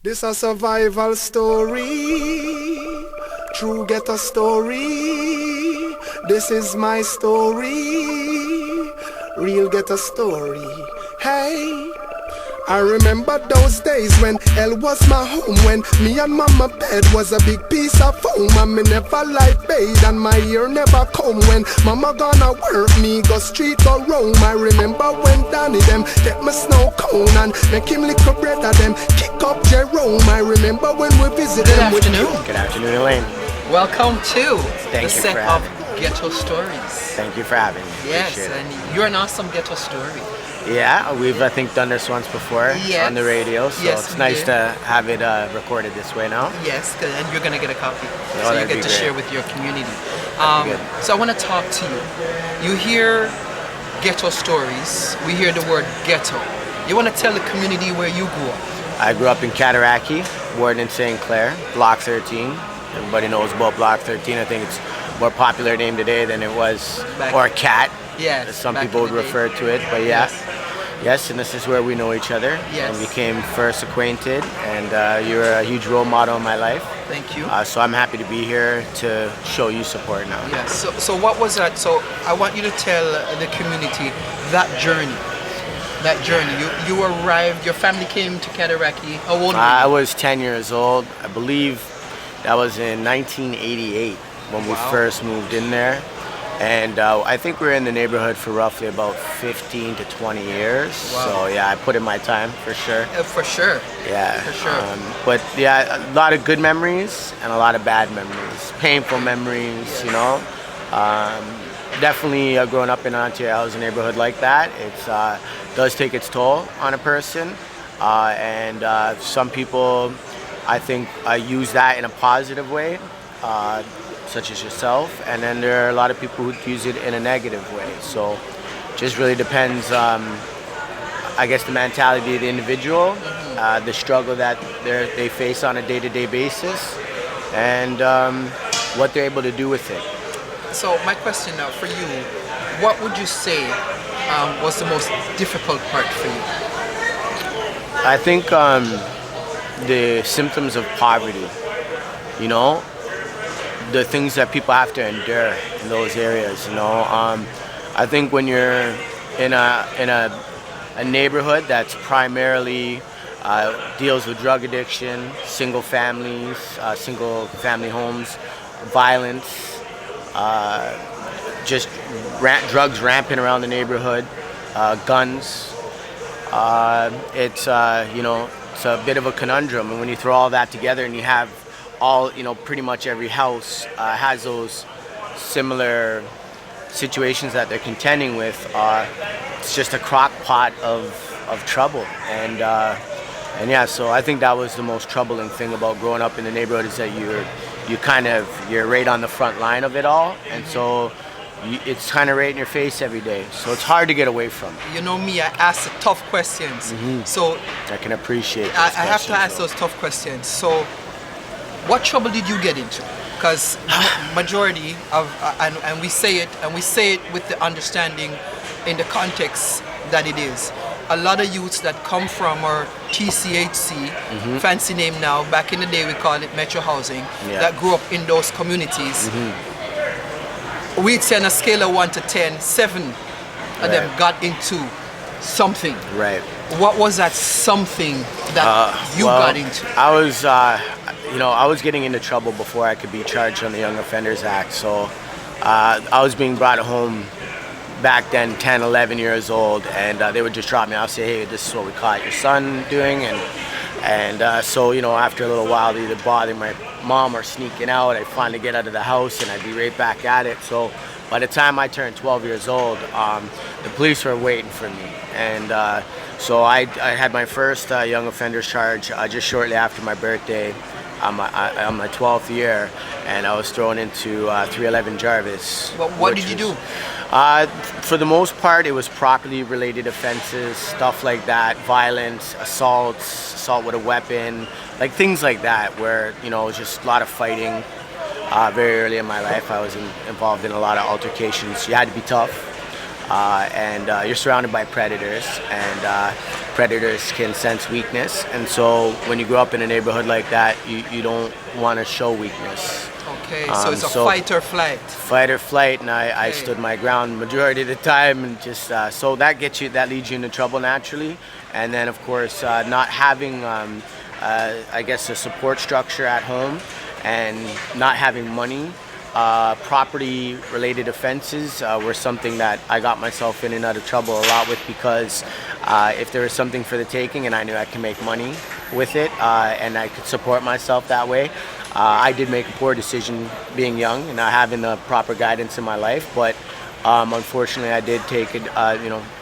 This a survival story, true ghetto story. This is my story, real ghetto story. Hey, I remember those days when hell was my home, when me and mama bed was a big piece of foam, and me never life bathe and my ear never come. When mama gonna work, me go street or roam. I remember when Danny them get me snow cone and make him lick a bread of them kick up Jerome. I remember when we visit them. Good afternoon. Good afternoon, Elaine. Welcome to Thank the you set for of having me. Ghetto Stories. Thank you for having me. Yes, Appreciate it. and you're an awesome ghetto story. Yeah, we've I think done this once before Yes. on the radio, so Yes, it's we nice did. to have it recorded this way now. Yes, and you're gonna get a copy, so you that'd get be to great. share with your community. That'd be good. So I want to talk to you. You hear ghetto stories. We hear the word ghetto. You want to tell the community where you grew up? I grew up in Cataraqui, born in St. Clair, Block 13. Everybody knows about Block 13. I think it's a more popular name today than it was, Back- or Cat, Yes. as some back people in would the day. refer to it. But yeah, yes, and this is where we know each other Yes. and became first acquainted. And you're a huge role model in my life. Thank you. So I'm happy to be here to show you support now. Yes. So what was that? So I want you to tell the community that journey. That journey. You arrived. Your family came to Cataraqui. How old were I you? was 10 years old. I believe that was in 1988 when we Wow. first moved in there. And I think we were in the neighborhood for roughly about 15 to 20 years. Wow. So yeah, I put in my time for sure. For sure. Yeah. For sure. But yeah, a lot of good memories and a lot of bad memories. Painful memories, you know. Definitely growing up in an Ontario housing neighborhood like that, it does take its toll on a person. And some people, I think, use that in a positive way, such as yourself. And then there are a lot of people who use it in a negative way. So just really depends, I guess, the mentality of the individual, the struggle that they face on a day-to-day basis, and what they're able to do with it. So my question now for you, what would you say was the most difficult part for you? I think the symptoms of poverty, you know, the things that people have to endure in those areas, you know. I think when you're in a neighborhood that's primarily deals with drug addiction, single families, single family homes, violence, just drugs rampant around the neighborhood, guns. It's you know, it's a bit of a conundrum, and when you throw all that together and you have all, you know, pretty much every house has those similar situations that they're contending with, it's just a crock pot of trouble. And yeah, so I think that was the most troubling thing about growing up in the neighborhood, is that you're right on the front line of it all, and so it's kind of right in your face every day. So it's hard to get away from. You know me, I ask the tough questions. So I can appreciate those I have to questions, ask though. those tough questions. So what trouble did you get into? Because majority of and we say it with the understanding in the context that it is. A lot of youths that come from our TCHC, fancy name now, back in the day we called it Metro Housing, Yeah. that grew up in those communities. We'd say on a scale of 1 to 10, 7 of them Right. got into something. Right. What was that something that you Well, got into? I was, you know, I was getting into trouble before I could be charged on the Young Offenders Act. So I was being brought home back then, 10, 11 years old, and they would just drop me off, say, hey, this is what we caught your son doing. And so, you know, after a little while, either bothering my mom or sneaking out, I'd finally get out of the house and I'd be right back at it. So by the time I turned 12 years old, the police were waiting for me. And so I had my first young offenders charge just shortly after my birthday on my 12th year, and I was thrown into 311 Jarvis. What did you do? For the most part, it was property related offenses, stuff like that, violence, assault with a weapon, like things like that, where, you know, it was just a lot of fighting. Very early in my life, I was involved in a lot of altercations. You had to be tough, and you're surrounded by predators, and predators can sense weakness, and so when you grow up in a neighborhood like that, you don't want to show weakness. Okay, so it's a fight or flight. Fight or flight, and I Okay. stood my ground majority of the time, and just so that leads you into trouble naturally, and then of course not having I guess a support structure at home, and not having money. Property related offenses were something that I got myself in and out of trouble a lot with, because if there was something for the taking and I knew I could make money with it and I could support myself that way, I did make a poor decision being young and not having the proper guidance in my life. But unfortunately, I did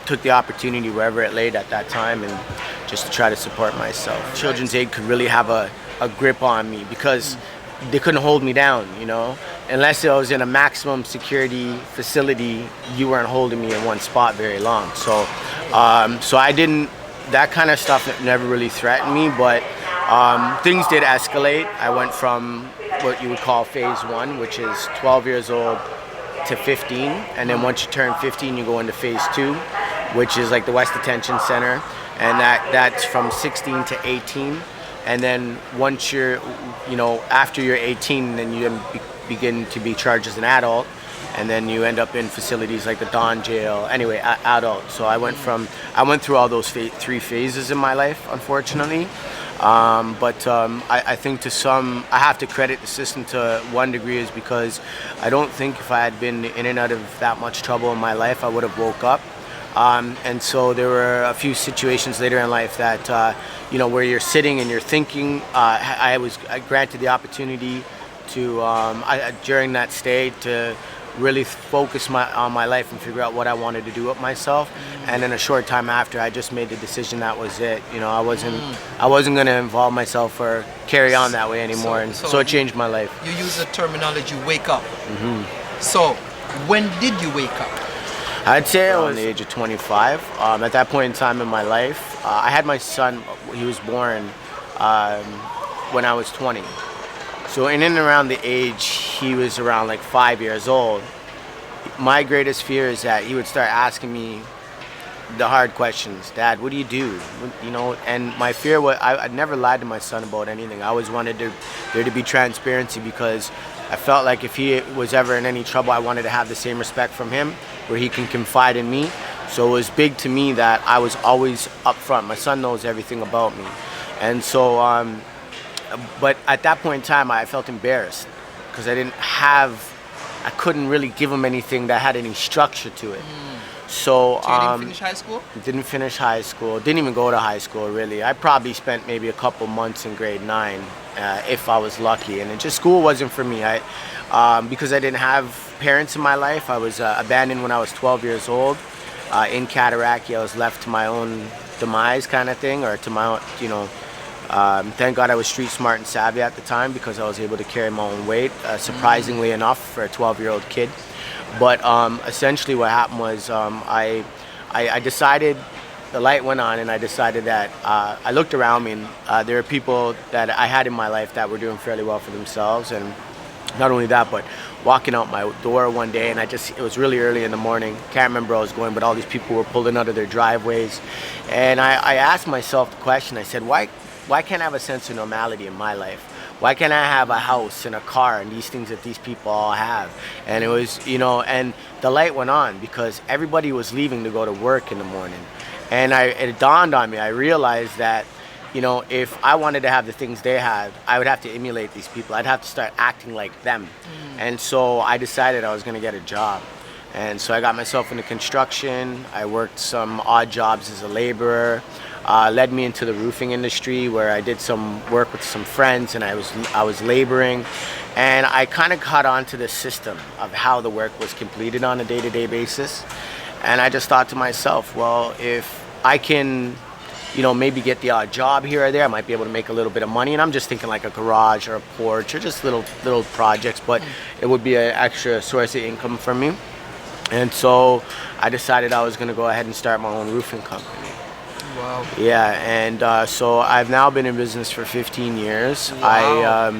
took the opportunity wherever it laid at that time, and just to try to support myself. Children's Aid could really have a grip on me, because they couldn't hold me down, unless I was in a maximum security facility. You weren't holding me in one spot very long. So I didn't, that kind of stuff never really threatened me, but things did escalate. I went from what you would call phase 1, which is 12 years old to 15, and then once you turn 15 you go into phase 2, which is like the West Detention Center, and that's from 16 to 18. And then once you're, after you're 18, then you begin to be charged as an adult, and then you end up in facilities like the Don Jail. Anyway, adult. So I went through all those 3 phases in my life, unfortunately. I think I have to credit the system to one degree, is because I don't think if I had been in and out of that much trouble in my life, I would have woke up. And so there were a few situations later in life that, where you're sitting and you're thinking. I was granted the opportunity to, during that stay, to really focus on my life and figure out what I wanted to do with myself. And in a short time after, I just made the decision that was it. I wasn't going to involve myself or carry on that way anymore. So it changed my life. You use the terminology "wake up." So when did you wake up? I'd say I was the age of 25. At that point in time in my life, I had my son. He was born when I was 20. So in and around the age he was around like 5 years old, my greatest fear is that he would start asking me the hard questions. Dad, what do you do? And my fear was, I never lied to my son about anything. I always wanted there to be transparency, because I felt like if he was ever in any trouble, I wanted to have the same respect from him, where he can confide in me. So it was big to me that I was always upfront. My son knows everything about me. And so, but at that point in time, I felt embarrassed, because I couldn't really give him anything that had any structure to it. So you didn't finish high school? Didn't finish high school. Didn't even go to high school, really. I probably spent maybe a couple months in grade 9, if I was lucky. And school wasn't for me. Because I didn't have parents in my life. I was abandoned when I was 12 years old. In Cataraqui, I was left to my own demise, kind of thing, or to my own, thank God I was street smart and savvy at the time, because I was able to carry my own weight, surprisingly enough, for a 12-year-old kid. But essentially what happened was, I decided, the light went on, and I decided that I looked around me, and there are people that I had in my life that were doing fairly well for themselves. And not only that, but walking out my door one day, and it was really early in the morning, can't remember where I was going, but all these people were pulling out of their driveways. And I asked myself the question, I said, why can't I have a sense of normality in my life? Why can't I have a house and a car and these things that these people all have? And it was, and the light went on, because everybody was leaving to go to work in the morning. And it dawned on me, I realized that, if I wanted to have the things they had, I would have to emulate these people. I'd have to start acting like them. And so I decided I was going to get a job. And so I got myself into construction. I worked some odd jobs as a laborer. Led me into the roofing industry, where I did some work with some friends, and I was laboring. And I kind of caught on to the system of how the work was completed on a day-to-day basis. And I just thought to myself, well, if I can, maybe get the odd job here or there, I might be able to make a little bit of money. And I'm just thinking like a garage or a porch, or just little projects, but it would be an extra source of income for me. And so I decided I was going to go ahead and start my own roofing company. Wow. Yeah, and so I've now been in business for 15 years. Wow.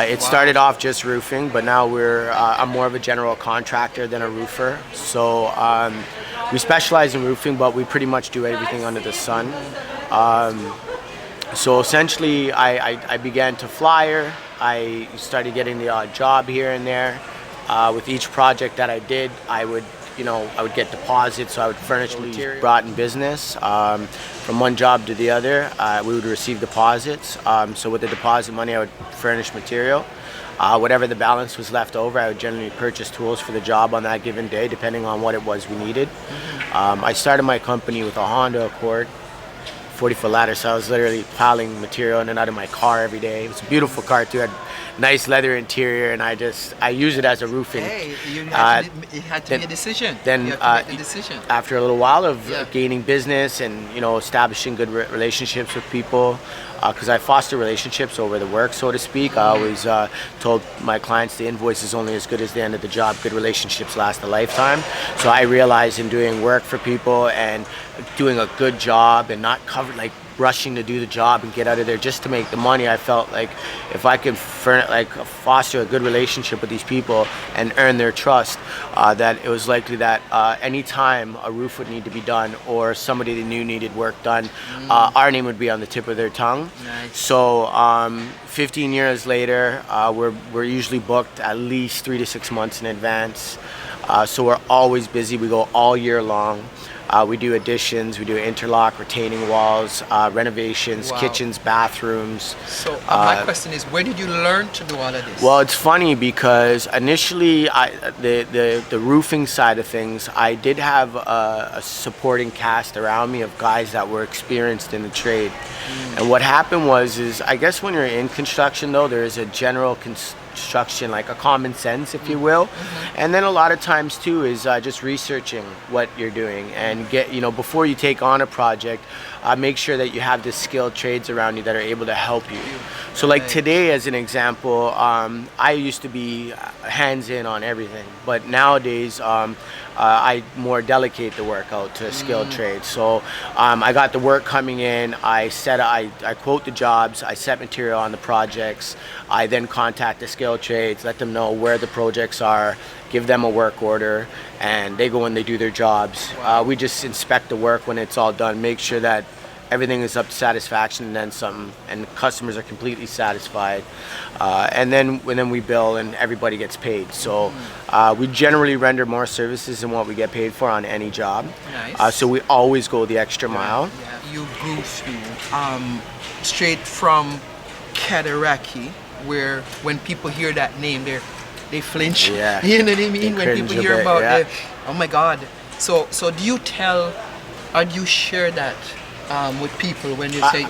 It started off just roofing, but now I'm more of a general contractor than a roofer. So we specialize in roofing, but we pretty much do everything under the sun. So essentially, I began to flyer. I started getting the odd job here and there. With each project that I did, I would get deposits, so I would furnish material brought in business. From one job to the other, we would receive deposits. So with the deposit money, I would furnish material. Whatever the balance was left over, I would generally purchase tools for the job on that given day, depending on what it was we needed. I started my company with a Honda Accord, 40-foot ladder, so I was literally piling material in and out of my car every day. It was a beautiful car too, had nice leather interior, and I use it as a roofing. Hey, it had to be a decision. Then you had to make the decision. After a little while of gaining business and establishing good relationships with people, because I foster relationships over the work, so to speak. I always told my clients the invoice is only as good as the end of the job. Good relationships last a lifetime. So I realized in doing work for people and doing a good job and not rushing to do the job and get out of there just to make the money, I felt like if I could foster a good relationship with these people and earn their trust, that it was likely that any time a roof would need to be done or somebody they knew needed work done, our name would be on the tip of their tongue. Nice. So 15 years later, we're usually booked at least 3 to 6 months in advance. So we're always busy. We go all year long. We do additions, we do interlock, retaining walls, renovations, kitchens, bathrooms. So my question is, where did you learn to do all of this? Well, it's funny because initially, the roofing side of things, I did have a supporting cast around me of guys that were experienced in the trade. And what happened was, I guess when you're in construction though, there is a general construction, like a common sense, if you will. And then a lot of times too is just researching what you're doing and before you take on a project, make sure that you have the skilled trades around you that are able to help you. So like today as an example, I used to be hands in on everything, but nowadays I more delegate the work out to skilled trades. So I got the work coming in, I quote the jobs, I set material on the projects, I then contact the skilled trades, let them know where the projects are, give them a work order, and they go and they do their jobs. We just inspect the work when it's all done, make sure that everything is up to satisfaction and then some, and customers are completely satisfied. And then we bill and everybody gets paid. So we generally render more services than what we get paid for on any job. Nice. So we always go the extra mile. Yeah. You grew straight from Cataraqui, where when people hear that name, they flinch. Yeah. You know what I mean? When people hear about it, oh my God. So do you tell, or do you share that with people when you say,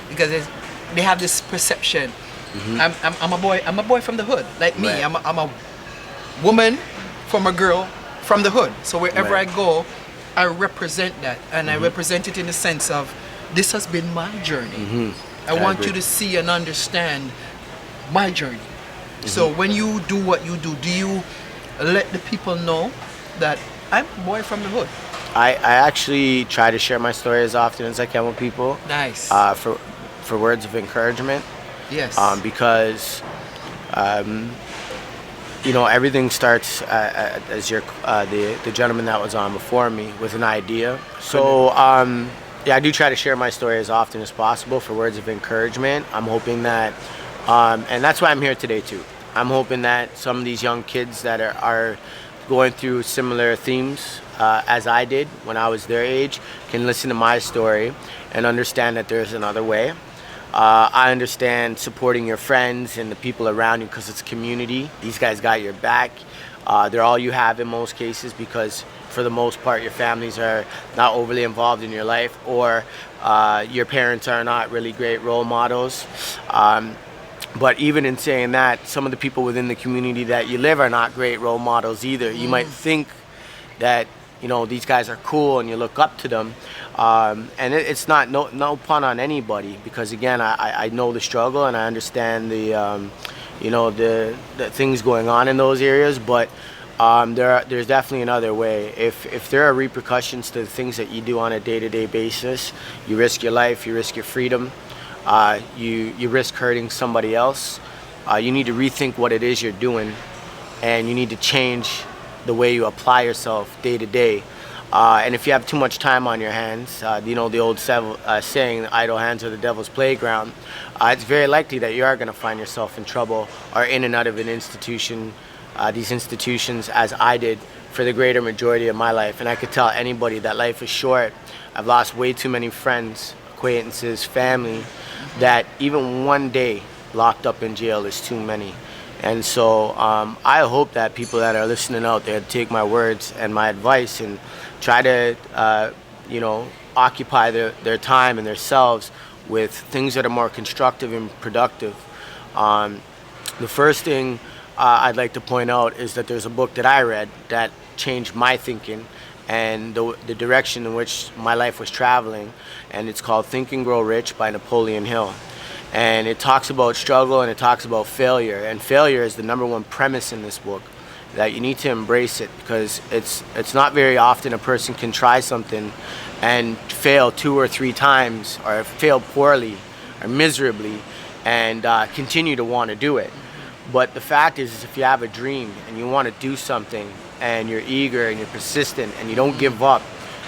because they have this perception. I'm a boy from the hood, like me. Right. I'm a woman from a girl from the hood. So wherever I go, I represent that, and I represent it in the sense of this has been my journey. I want you to see and understand my journey. So when you do what you do you let the people know that I'm a boy from the hood? I actually try to share my story as often as I can with people. Nice. For words of encouragement. Yes. Because everything starts as the gentleman that was on before me with an idea. So I do try to share my story as often as possible for words of encouragement. I'm hoping that, and that's why I'm here today too. I'm hoping that some of these young kids that are going through similar themes as I did when I was their age can listen to my story and understand that there's another way. I understand supporting your friends and the people around you because it's community. These guys got your back. They're all you have in most cases because for the most part your families are not overly involved in your life, or your parents are not really great role models. But even in saying that, some of the people within the community that you live are not great role models either. You might think that these guys are cool and you look up to them, and it's not no pun on anybody, because again I know the struggle and I understand the things going on in those areas, but there's definitely another way. If there are repercussions to the things that you do on a day-to-day basis, you risk your life, you risk your freedom, you risk hurting somebody else, you need to rethink what it is you're doing, and you need to change the way you apply yourself day to day. And if you have too much time on your hands, the old saying, idle hands are the devil's playground, it's very likely that you are going to find yourself in trouble or in and out of an institution, these institutions, as I did for the greater majority of my life. And I could tell anybody that life is short. I've lost way too many friends, acquaintances, family, that even one day locked up in jail is too many. And so I hope that people that are listening out there take my words and my advice and try to, occupy their time and themselves with things that are more constructive and productive. The first thing I'd like to point out is that there's a book that I read that changed my thinking and the direction in which my life was traveling, and it's called Think and Grow Rich by Napoleon Hill. And it talks about struggle and it talks about failure. And failure is the number one premise in this book, that you need to embrace it, because it's not very often a person can try something and fail 2 or 3 times, or fail poorly or miserably, and continue to want to do it. But the fact is if you have a dream and you want to do something and you're eager and you're persistent and you don't give up,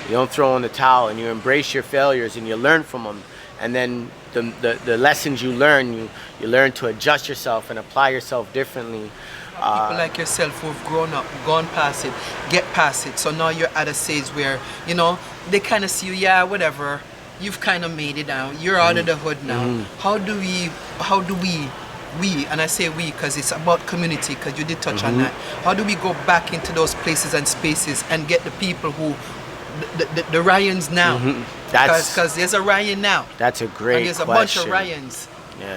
you don't throw in the towel, and you embrace your failures and you learn from them, and then the lessons you learn learn to adjust yourself and apply yourself differently. People like yourself who've grown up, gone past it, get past it. So now you're at a stage where, they kind of see you, yeah, whatever, you've kind of made it now, you're out of the hood now. How do we, and I say we because it's about community, because you did touch on that, how do we go back into those places and spaces and get the people who, the Ryans now? Because there's a Ryan now. That's a great and there's a question. bunch of Ryans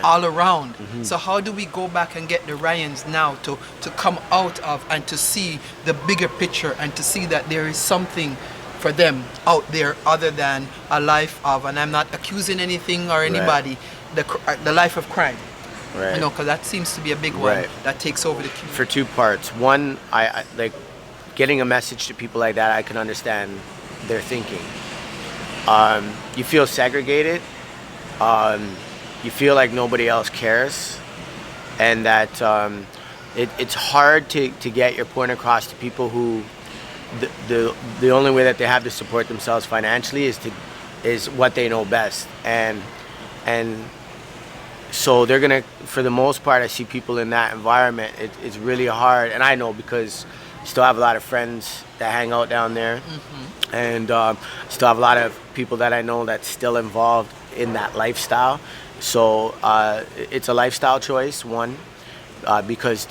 all around. So how do we go back and get the Ryans now to come out of and to see the bigger picture and to see that there is something for them out there other than a life of, and I'm not accusing anything or anybody, the life of crime. Right. Because that seems to be a big one that takes over the community. For 2 parts. One, I like getting a message to people like that. I can understand their thinking. You feel segregated. You feel like nobody else cares, and that it's hard to get your point across to people who the only way that they have to support themselves financially is what they know best, and so they're gonna, for the most part, I see people in that environment. It's really hard, and I know because I still have a lot of friends that hang out down there, and still have a lot of people that I know that's still involved in that lifestyle. So it's a lifestyle choice, one, because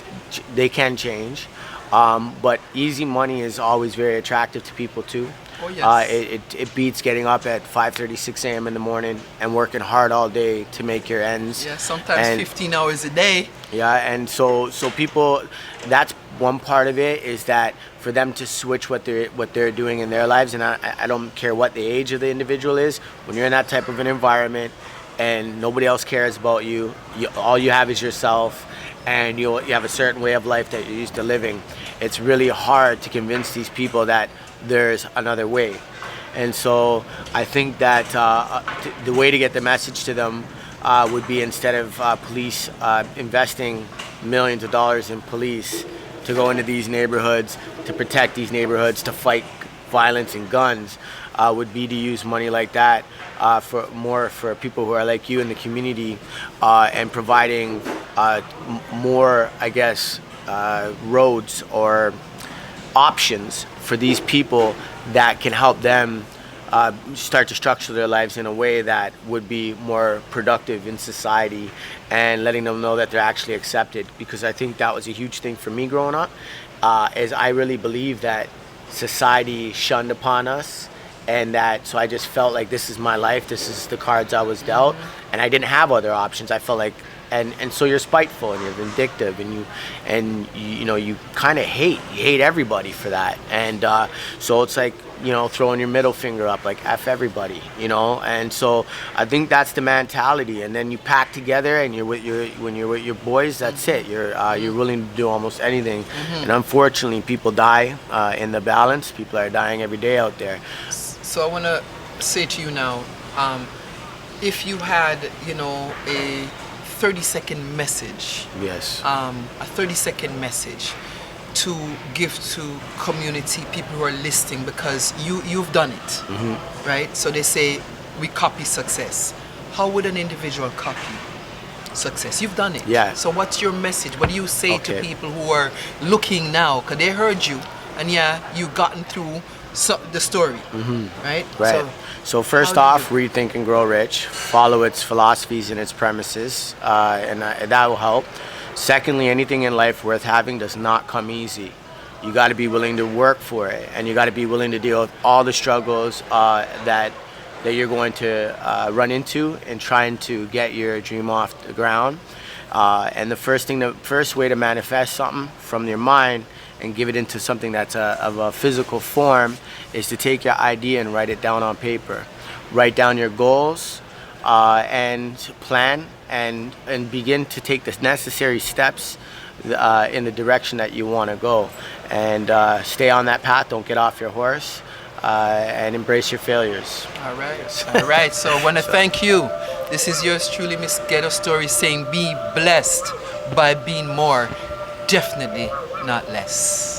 they can change, but easy money is always very attractive to people too. Oh, yes. It beats getting up at 5:30, 6 a.m. in the morning and working hard all day to make your ends. Yeah, sometimes 15 hours a day. Yeah, and so people, that's one part of it, is that for them to switch what they're doing in their lives, and I don't care what the age of the individual is, when you're in that type of an environment and nobody else cares about you, all you have is yourself, and you have a certain way of life that you're used to living, it's really hard to convince these people that there's another way. And so I think that the way to get the message to them would be, instead of police investing millions of dollars in police to go into these neighborhoods, to protect these neighborhoods, to fight violence and guns, would be to use money like that for people who are like you in the community, and providing more, I guess, roads or options for these people that can help them start to structure their lives in a way that would be more productive in society, and letting them know that they're actually accepted. Because I think that was a huge thing for me growing up, is I really believe that society shunned upon us, and that, so I just felt like this is my life, this is the cards I was dealt, and I didn't have other options. I felt like, and so you're spiteful and you're vindictive, and you kind of hate everybody for that, and so it's like, throwing your middle finger up, like F everybody, and so I think that's the mentality. And then you pack together and when you're with your boys, that's it. You're willing to do almost anything, and unfortunately people die in the balance. People are dying every day out there. So I want to say to you now, if you had, a 30-second message. Yes. A 30-second message to give to community, people who are listening, because you've done it, right? So they say we copy success. How would an individual copy success? You've done it. Yeah. So what's your message? What do you say to Okay. people who are looking now? Because they heard you, and you've gotten through the story, right? Right. So first how do off, read, think, and grow rich. Follow its philosophies and its premises, and that will help. Secondly, anything in life worth having does not come easy. You got to be willing to work for it, and you got to be willing to deal with all the struggles that you're going to run into in trying to get your dream off the ground. And the first way to manifest something from your mind and give it into something that's of a physical form is to take your idea and write it down on paper. Write down your goals and plan and begin to take the necessary steps in the direction that you want to go. And stay on that path, don't get off your horse, and embrace your failures. All right. So I want to thank you. This is yours truly, Miss Ghetto Stories, saying be blessed by being more, definitely not less.